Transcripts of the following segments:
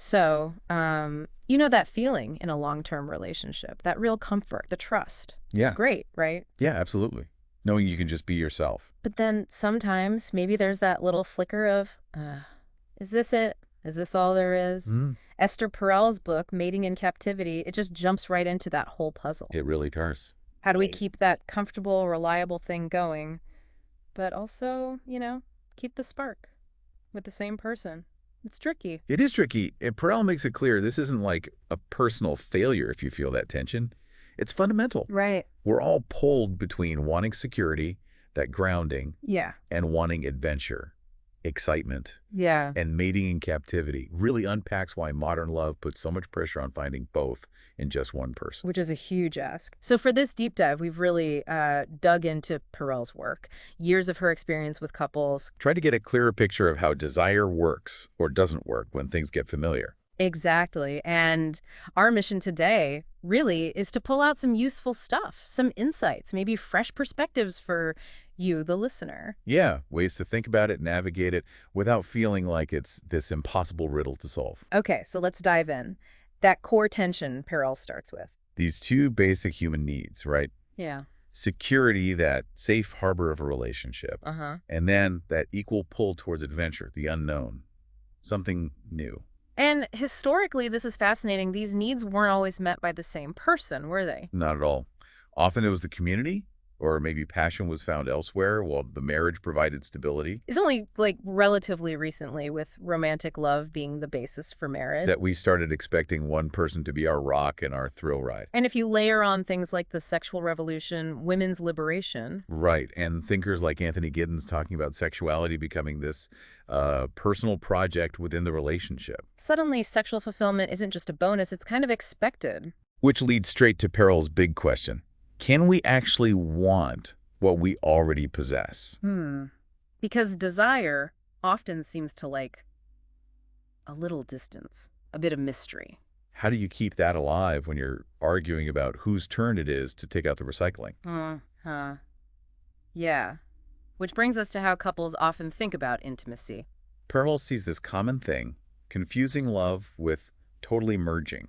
So, you know that feeling in a long-term relationship, that real comfort, the trust. It's Yeah. great, right? Yeah, absolutely. Knowing you can just be yourself. But then sometimes maybe there's that little flicker of, is this it? Is this all there is? Mm. Esther Perel's book, Mating in Captivity, it just jumps right into that whole puzzle. It really does. How do we Right. keep that comfortable, reliable thing going, but also, keep the spark with the same person? It's tricky. It is tricky, and Perel makes it clear this isn't like a personal failure if you feel that tension. It's fundamental. Right. We're all pulled between wanting security, that grounding, Yeah. and wanting adventure, excitement, Yeah. and mating in captivity. Really unpacks why modern love puts so much pressure on finding both in just one person. Which is a huge ask. So for this deep dive, we've really dug into Perel's work, years of her experience with couples. Try to get a clearer picture of how desire works or doesn't work when things get familiar. Exactly. And our mission today really is to pull out some useful stuff, some insights, maybe fresh perspectives for you, the listener. Yeah, ways to think about it, navigate it, without feeling like it's this impossible riddle to solve. Okay, so let's dive in. That core tension Perel starts with. These two basic human needs, right? Yeah. Security, that safe harbor of a relationship, Uh-huh. and then that equal pull towards adventure, the unknown, something new. And historically, this is fascinating. These needs weren't always met by the same person, were they? Not at all. Often it was the community, or maybe passion was found elsewhere while the marriage provided stability, It's only like relatively recently with romantic love being the basis for marriage. that we started expecting one person to be our rock and our thrill ride. And if you layer on things like the sexual revolution, women's liberation. Right, and thinkers like Anthony Giddens talking about sexuality becoming this personal project within the relationship. Suddenly, sexual fulfillment isn't just a bonus, it's kind of expected. Which leads straight to Perel's big question. Can we actually want what we already possess? Because desire often seems to like a little distance, a bit of mystery. How do you keep that alive when you're arguing about whose turn it is to take out the recycling? Huh. Yeah. Which brings us to how couples often think about intimacy. Perel sees this common thing, confusing love with totally merging,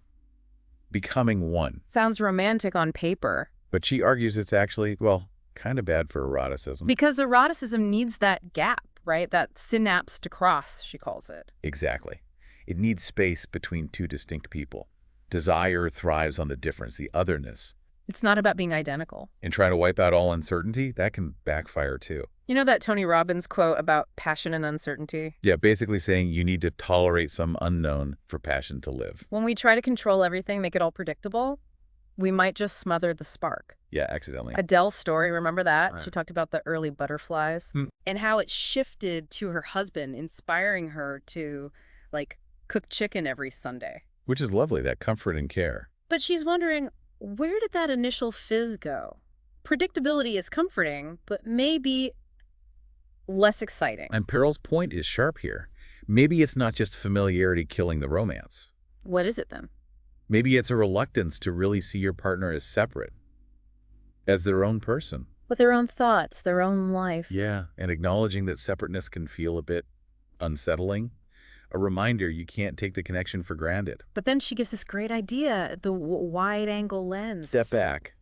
becoming one. Sounds romantic on paper. But she argues it's actually, well, kind of bad for eroticism. Because eroticism needs that gap, right? That synapse to cross, she calls it. Exactly. It needs space between two distinct people. Desire thrives on the difference, the otherness. It's not about being identical. And trying to wipe out all uncertainty, that can backfire too. You know that Tony Robbins quote about passion and uncertainty? Yeah, basically saying you need to tolerate some unknown for passion to live. When we try to control everything, make it all predictable, we might just smother the spark. Yeah, accidentally. Adele's story, remember that? Right. She talked about the early butterflies and how it shifted to her husband, inspiring her to, like, cook chicken every Sunday. Which is lovely, that comfort and care. But she's wondering, where did that initial fizz go? Predictability is comforting, but maybe less exciting. And Perel's point is sharp here. Maybe it's not just familiarity killing the romance. What is it then? Maybe it's a reluctance to really see your partner as separate, as their own person. With their own thoughts, their own life. Yeah, and acknowledging that separateness can feel a bit unsettling. A reminder you can't take the connection for granted. But then she gives this great idea, the wide-angle lens. Step back.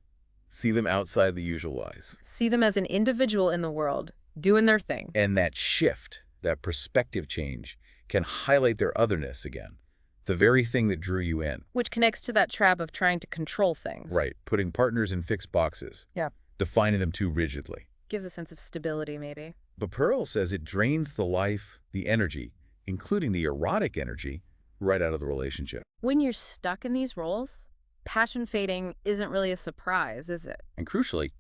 See them outside the usual eyes. See them as an individual in the world, doing their thing. And that shift, that perspective change, can highlight their otherness again. The very thing that drew you in. Which connects to that trap of trying to control things. Right, putting partners in fixed boxes. Yeah. Defining them too rigidly. Gives a sense of stability, maybe. But Perel says it drains the life, the energy, including the erotic energy, right out of the relationship. When you're stuck in these roles, passion fading isn't really a surprise, is it? And crucially,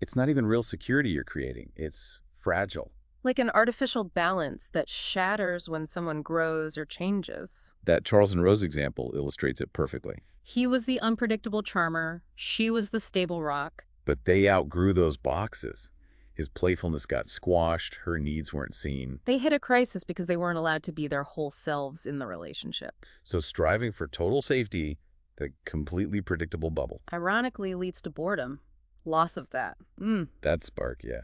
it's not even real security you're creating. It's fragile. Like an artificial balance that shatters when someone grows or changes. That Charles and Rose example illustrates it perfectly. He was the unpredictable charmer. She was the stable rock. But they outgrew those boxes. His playfulness got squashed. Her needs weren't seen. They hit a crisis because they weren't allowed to be their whole selves in the relationship. So striving for total safety, the completely predictable bubble. Ironically leads to boredom. Loss of that. That spark, yeah.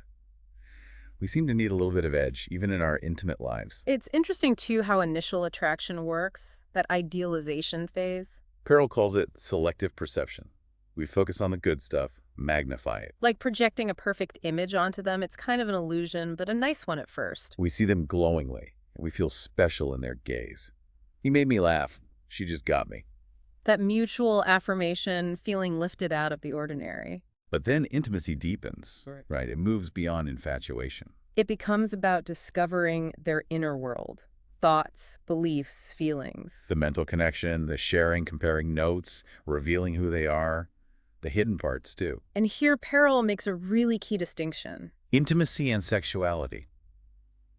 We seem to need a little bit of edge, even in our intimate lives. It's interesting, too, how initial attraction works, that idealization phase. Perel calls it selective perception. We focus on the good stuff, magnify it. Like projecting a perfect image onto them, it's kind of an illusion, but a nice one at first. We see them glowingly, and we feel special in their gaze. He made me laugh. She just got me. That mutual affirmation, feeling lifted out of the ordinary. But then intimacy deepens, right? It moves beyond infatuation. It becomes about discovering their inner world. Thoughts, beliefs, feelings. The mental connection, the sharing, comparing notes, revealing who they are, the hidden parts too. And here Perel makes a really key distinction. Intimacy and sexuality,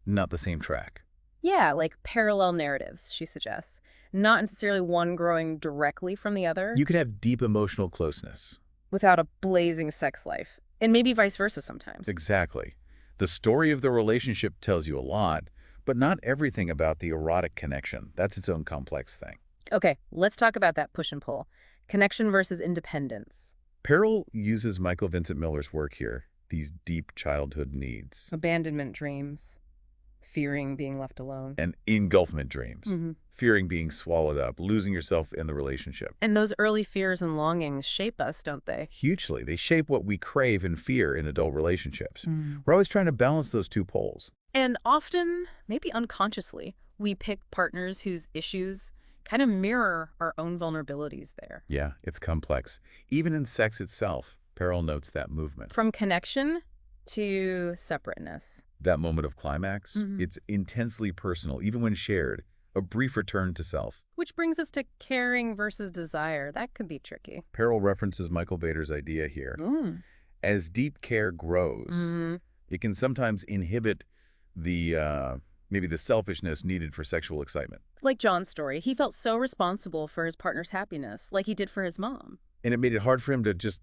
not the same track. Yeah, like parallel narratives, she suggests. Not necessarily one growing directly from the other. You could have deep emotional closeness. Without a blazing sex life. And maybe vice versa sometimes. Exactly. The story of the relationship tells you a lot, but not everything about the erotic connection. That's its own complex thing. Okay, let's talk about that push and pull. Connection versus independence. Perel uses Michael Vincent Miller's work here, these deep childhood needs. Abandonment dreams. Fearing being left alone. And engulfment dreams. Mm-hmm. Fearing being swallowed up, losing yourself in the relationship. And those early fears and longings shape us, don't they? Hugely. They shape what we crave and fear in adult relationships. Mm. We're always trying to balance those two poles. And often, maybe unconsciously, we pick partners whose issues kind of mirror our own vulnerabilities there. Yeah, it's complex. Even in sex itself, Perel notes that movement. From connection to separateness. That moment of climax, Mm-hmm. it's intensely personal, even when shared, a brief return to self. Which brings us to caring versus desire. That could be tricky. Perel references Michael Bader's idea here. As deep care grows, Mm-hmm. it can sometimes inhibit the maybe the selfishness needed for sexual excitement. Like John's story, he felt so responsible for his partner's happiness, like he did for his mom. And it made it hard for him to just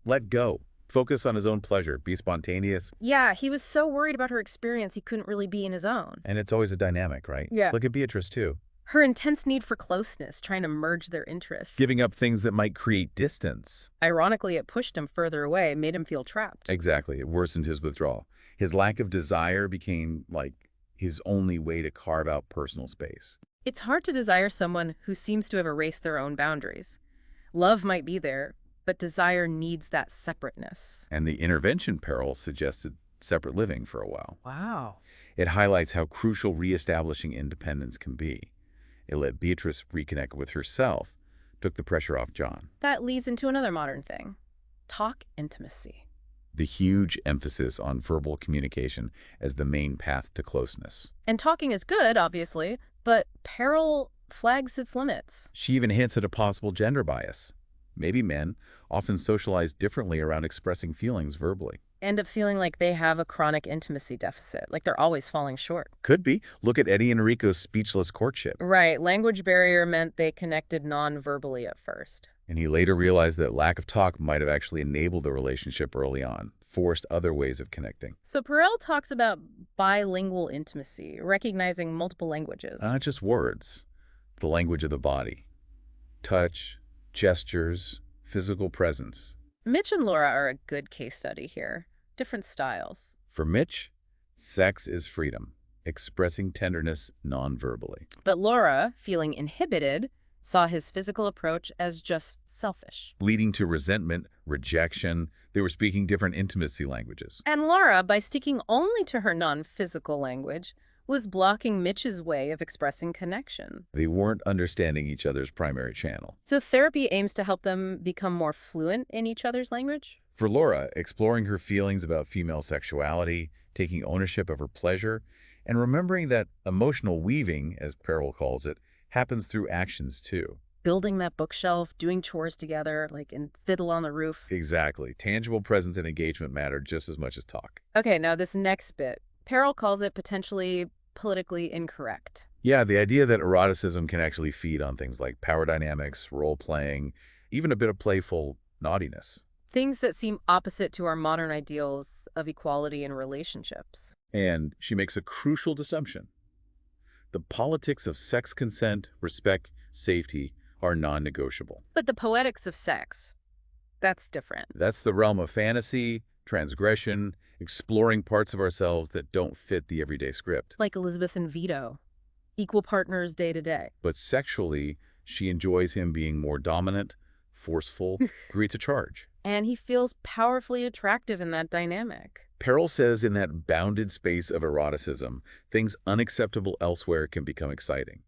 let go, focus on his own pleasure, be spontaneous. Yeah, he was so worried about her experience he couldn't really be in his own. And it's always a dynamic, right? Yeah. Look at Beatrice, too. Her intense need for closeness, trying to merge their interests. Giving up things that might create distance. Ironically, it pushed him further away, made him feel trapped. Exactly. It worsened his withdrawal. His lack of desire became like his only way to carve out personal space. It's hard to desire someone who seems to have erased their own boundaries. Love might be there, but desire needs that separateness. And the intervention Perel suggested separate living for a while. Wow. It highlights how crucial reestablishing independence can be. It let Beatrice reconnect with herself, took the pressure off John. That leads into another modern thing. Talk intimacy. The huge emphasis on verbal communication as the main path to closeness. And talking is good, obviously, but Perel flags its limits. She even hints at a possible gender bias. Maybe men often socialize differently around expressing feelings verbally. End up feeling like they have a chronic intimacy deficit, like they're always falling short. Could be. Look at Eddie and Enrico's speechless courtship. Right, language barrier meant they connected non-verbally at first. And he later realized that lack of talk might have actually enabled the relationship early on, forced other ways of connecting. So Perel talks about bilingual intimacy, recognizing multiple languages. Not just words, the language of the body. Touch, gestures, physical presence. Mitch and Laura are a good case study here. Different styles. For Mitch, sex is freedom, expressing tenderness non-verbally. But Laura, feeling inhibited, saw his physical approach as just selfish. Leading to resentment, rejection. They were speaking different intimacy languages. And Laura, by sticking only to her non-physical language, was blocking Mitch's way of expressing connection. They weren't understanding each other's primary channel. So therapy aims to help them become more fluent in each other's language? For Laura, exploring her feelings about female sexuality, taking ownership of her pleasure, and remembering that emotional weaving, as Perel calls it, happens through actions too. Building that bookshelf, doing chores together, like in Fiddle on the Roof. Exactly. Tangible presence and engagement matter just as much as talk. Okay, now this next bit. Perel calls it potentially politically incorrect. Yeah, the idea that eroticism can actually feed on things like power dynamics, role-playing, even a bit of playful naughtiness. Things that seem opposite to our modern ideals of equality in relationships. And she makes a crucial assumption. The politics of sex consent, respect, safety are non-negotiable. But the poetics of sex, that's different. That's the realm of fantasy, transgression, exploring parts of ourselves that don't fit the everyday script. Like Elizabeth and Vito, equal partners day to day. But sexually, she enjoys him being more dominant, forceful, creates a charge. And he feels powerfully attractive in that dynamic. Perel says in that bounded space of eroticism, things unacceptable elsewhere can become exciting.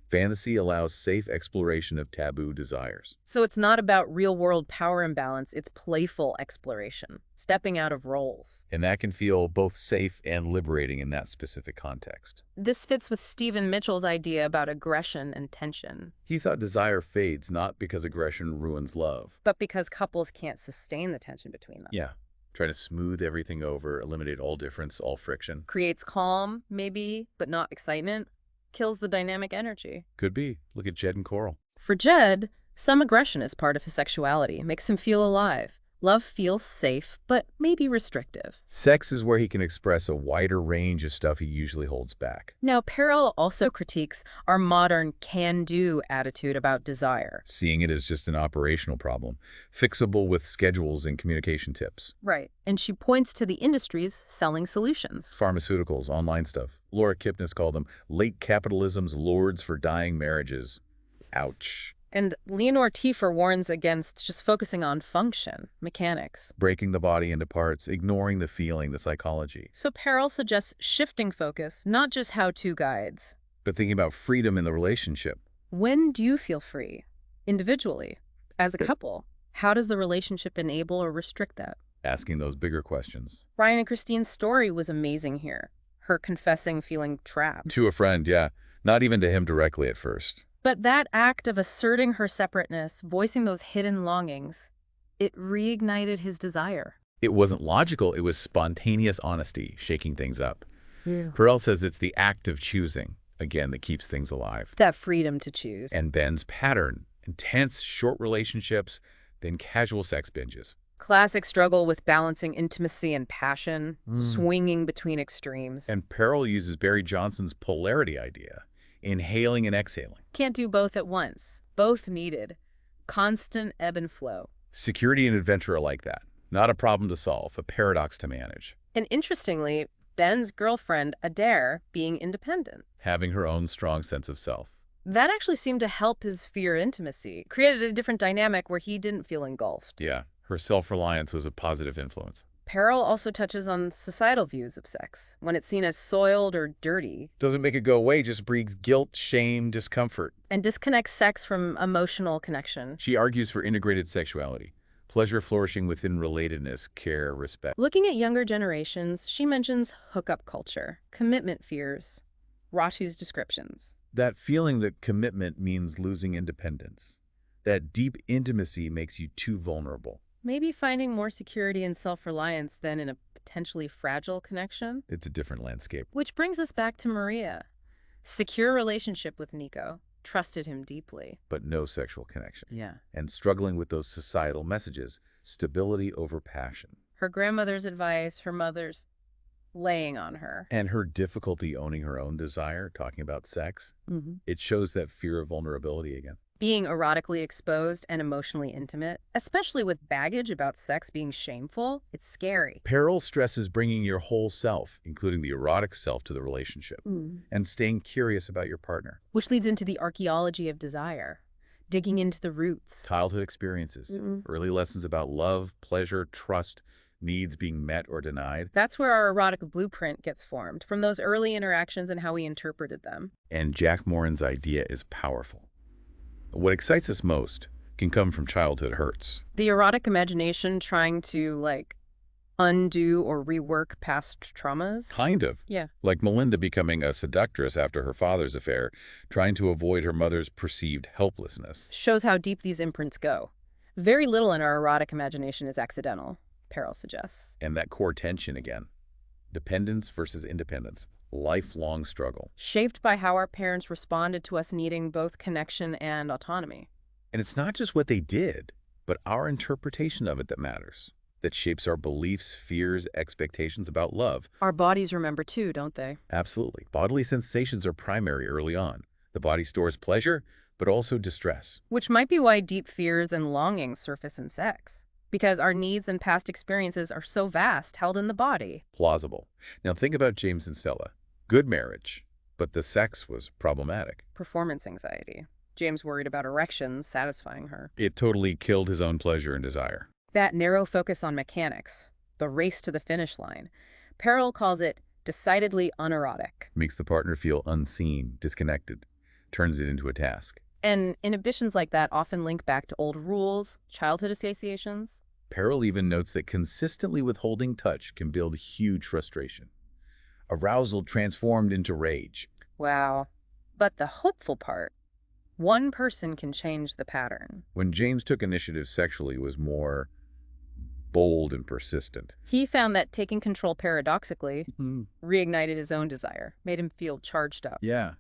Fantasy allows safe exploration of taboo desires. So it's not about real-world power imbalance, it's playful exploration, stepping out of roles. And that can feel both safe and liberating in that specific context. This fits with Stephen Mitchell's idea about aggression and tension. He thought desire fades not because aggression ruins love. But because couples can't sustain the tension between them. Yeah, trying to smooth everything over, eliminate all difference, all friction. Creates calm, maybe, but not excitement. Kills the dynamic energy. Could be. Look at Jed and Coral. For Jed, some aggression is part of his sexuality, makes him feel alive. Love feels safe, but maybe restrictive. Sex is where he can express a wider range of stuff he usually holds back. Now, Perel also critiques our modern can-do attitude about desire. Seeing it as just an operational problem, fixable with schedules and communication tips. Right. And she points to the industries selling solutions. Pharmaceuticals, online stuff. Laura Kipnis called them late capitalism's lords for dying marriages. Ouch. And Leonore Tiefer warns against just focusing on function, mechanics. Breaking the body into parts, ignoring the feeling, the psychology. So Perel suggests shifting focus, not just how-to guides. But thinking about freedom in the relationship. When do you feel free? Individually? As a couple? How does the relationship enable or restrict that? Asking those bigger questions. Ryan and Christine's story was amazing here. Her confessing feeling trapped. To a friend, yeah. Not even to him directly at first. But that act of asserting her separateness, voicing those hidden longings, it reignited his desire. It wasn't logical, it was spontaneous honesty, shaking things up. Yeah. Perel says it's the act of choosing, again, that keeps things alive. That freedom to choose. And Ben's pattern, intense, short relationships, then casual sex binges. Classic struggle with balancing intimacy and passion, swinging between extremes. And Perel uses Barry Johnson's polarity idea, inhaling and exhaling. Can't do both at once. Both needed. Constant ebb and flow. Security and adventure are like that. Not a problem to solve, a paradox to manage. And interestingly, Ben's girlfriend, Adair, being independent. Having her own strong sense of self. That actually seemed to help his fear intimacy, created a different dynamic where he didn't feel engulfed. Yeah, her self-reliance was a positive influence. Perel also touches on societal views of sex, when it's seen as soiled or dirty. Doesn't make it go away, just breeds guilt, shame, discomfort. And disconnects sex from emotional connection. She argues for integrated sexuality, pleasure flourishing within relatedness, care, respect. Looking at younger generations, she mentions hookup culture, commitment fears, Ratu's descriptions. That feeling that commitment means losing independence. That deep intimacy makes you too vulnerable. Maybe finding more security and self-reliance than in a potentially fragile connection. It's a different landscape. Which brings us back to Maria. Secure relationship with Nico. Trusted him deeply. But no sexual connection. Yeah. And struggling with those societal messages. Stability over passion. Her grandmother's advice, her mother's laying on her. And her difficulty owning her own desire, talking about sex. It shows that fear of vulnerability again. Being erotically exposed and emotionally intimate, especially with baggage about sex being shameful, it's scary. Perel stresses bringing your whole self, including the erotic self, to the relationship, and staying curious about your partner. Which leads into the archaeology of desire, digging into the roots. Childhood experiences, early lessons about love, pleasure, trust, needs being met or denied. That's where our erotic blueprint gets formed, from those early interactions and how we interpreted them. And Jack Morin's idea is powerful. What excites us most can come from childhood hurts. The erotic imagination trying to, undo or rework past traumas? Kind of. Yeah. Like Melinda becoming a seductress after her father's affair, trying to avoid her mother's perceived helplessness. Shows how deep these imprints go. Very little in our erotic imagination is accidental, Perel suggests. And that core tension again. Dependence versus independence. Lifelong struggle. Shaped by how our parents responded to us needing both connection and autonomy. And it's not just what they did, but our interpretation of it that matters. That shapes our beliefs, fears, expectations about love. Our bodies remember too, don't they? Absolutely. Bodily sensations are primary early on. The body stores pleasure, but also distress. Which might be why deep fears and longings surface in sex. because our needs and past experiences are so vast, held in the body. Plausible. Now think about James and Stella. Good marriage, but the sex was problematic. Performance anxiety. James worried about erections satisfying her. It totally killed his own pleasure and desire. That narrow focus on mechanics, the race to the finish line. Perel calls it decidedly unerotic. Makes the partner feel unseen, disconnected, turns it into a task. And inhibitions like that often link back to old rules, childhood associations. Perel even notes that consistently withholding touch can build huge frustration. Arousal transformed into rage. Wow. But the hopeful part, one person can change the pattern. When James took initiative sexually was more bold and persistent. He found that taking control paradoxically reignited his own desire, made him feel charged up. Yeah,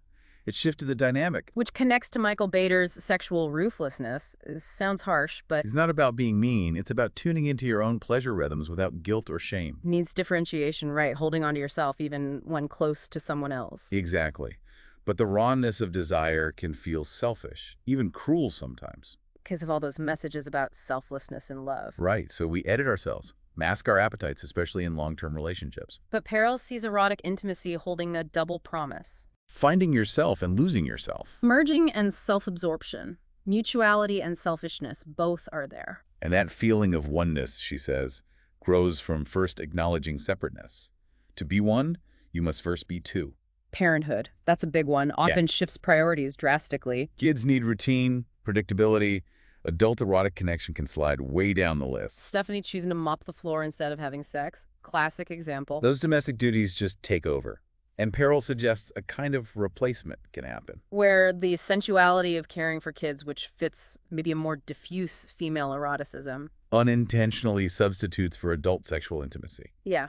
it shifted the dynamic. Which connects to Michael Bader's sexual ruthlessness. It sounds harsh, but It's not about being mean. It's about tuning into your own pleasure rhythms without guilt or shame. needs differentiation, right? Holding on to yourself even when close to someone else. Exactly. But the rawness of desire can feel selfish, even cruel sometimes. Because of all those messages about selflessness in love. Right, so we edit ourselves, mask our appetites, especially in long-term relationships. But Perel sees erotic intimacy holding a double promise. Finding yourself and losing yourself. Merging and self-absorption. Mutuality and selfishness, both are there. And that feeling of oneness, she says, grows from first acknowledging separateness. To be one, you must first be two. Parenthood, that's a big one, often shifts priorities drastically. Kids need routine, predictability. Adult erotic connection can slide way down the list. Stephanie choosing to mop the floor instead of having sex. Classic example. Those domestic duties just take over. And Perel suggests a kind of replacement can happen. Where the sensuality of caring for kids, which fits maybe a more diffuse female eroticism. Unintentionally substitutes for adult sexual intimacy. Yeah.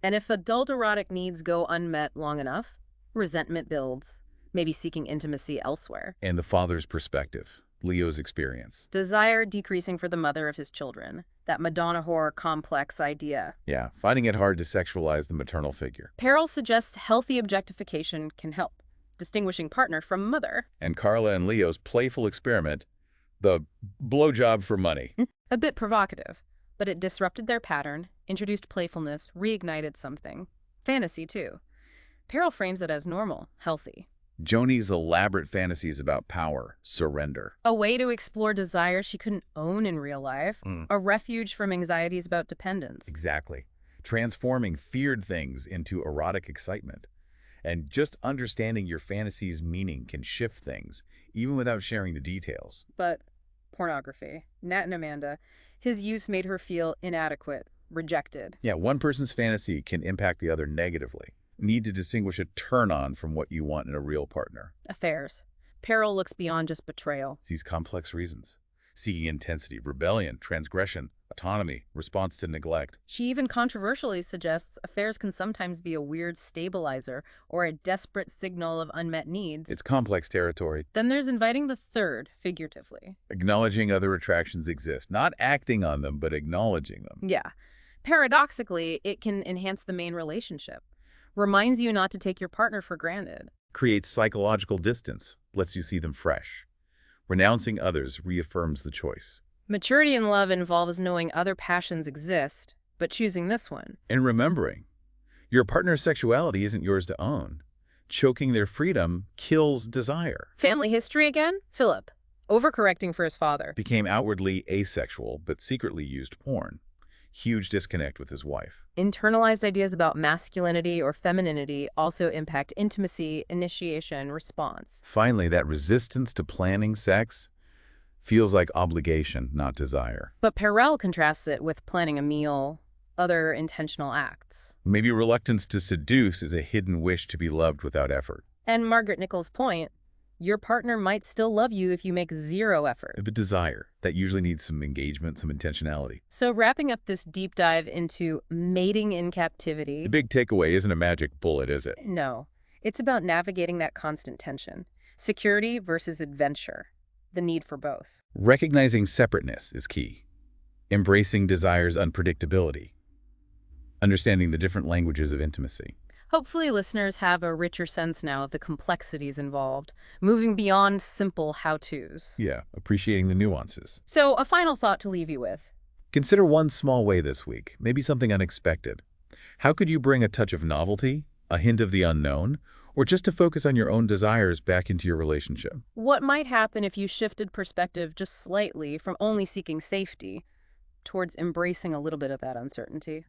And if adult erotic needs go unmet long enough, resentment builds, maybe seeking intimacy elsewhere. And the father's perspective, Leo's experience. Desire decreasing for the mother of his children. That Madonna horror complex idea. Yeah, finding it hard to sexualize the maternal figure. Perel suggests healthy objectification can help, distinguishing partner from mother. And Carla and Leo's playful experiment, the blowjob for money. A bit provocative, but it disrupted their pattern, introduced playfulness, reignited something. Fantasy, too. Perel frames it as normal, healthy. Joni's elaborate fantasies about power, surrender. A way to explore desire she couldn't own in real life. A refuge from anxieties about dependence. Exactly. Transforming feared things into erotic excitement. And just understanding your fantasy's meaning can shift things, even without sharing the details. But pornography. Nat and Amanda, his use made her feel inadequate, rejected. Yeah, one person's fantasy can impact the other negatively. Need to distinguish a turn-on from what you want in a real partner. Affairs. Perel looks beyond just betrayal. Sees complex reasons. Seeking intensity, rebellion, transgression, autonomy, response to neglect. She even controversially suggests affairs can sometimes be a weird stabilizer or a desperate signal of unmet needs. It's complex territory. Then there's inviting the third, figuratively. Acknowledging other attractions exist. Not acting on them, but acknowledging them. Yeah. Paradoxically, it can enhance the main relationship. Reminds you not to take your partner for granted. Creates psychological distance. Lets you see them fresh. Renouncing others reaffirms the choice. Maturity in love involves knowing other passions exist, but choosing this one. And remembering, your partner's sexuality isn't yours to own. Choking their freedom kills desire. Family history again? Philip, overcorrecting for his father. Became outwardly asexual, but secretly used porn. Huge disconnect with his wife. Internalized ideas about masculinity or femininity also impact intimacy, initiation, response. Finally, that resistance to planning sex feels like obligation, not desire. But Perel contrasts it with planning a meal, other intentional acts. Maybe reluctance to seduce is a hidden wish to be loved without effort. And Margaret Nichols' point, your partner might still love you if you make zero effort. But desire, that usually needs some engagement, some intentionality. So wrapping up this deep dive into mating in captivity. The big takeaway isn't a magic bullet, is it? No, it's about navigating that constant tension. Security versus adventure. The need for both. Recognizing separateness is key. Embracing desire's unpredictability. Understanding the different languages of intimacy. Hopefully listeners have a richer sense now of the complexities involved, moving beyond simple how-tos. Yeah, appreciating the nuances. So a final thought to leave you with. Consider one small way this week, maybe something unexpected. How could you bring a touch of novelty, a hint of the unknown, or just to focus on your own desires back into your relationship? What might happen if you shifted perspective just slightly from only seeking safety towards embracing a little bit of that uncertainty?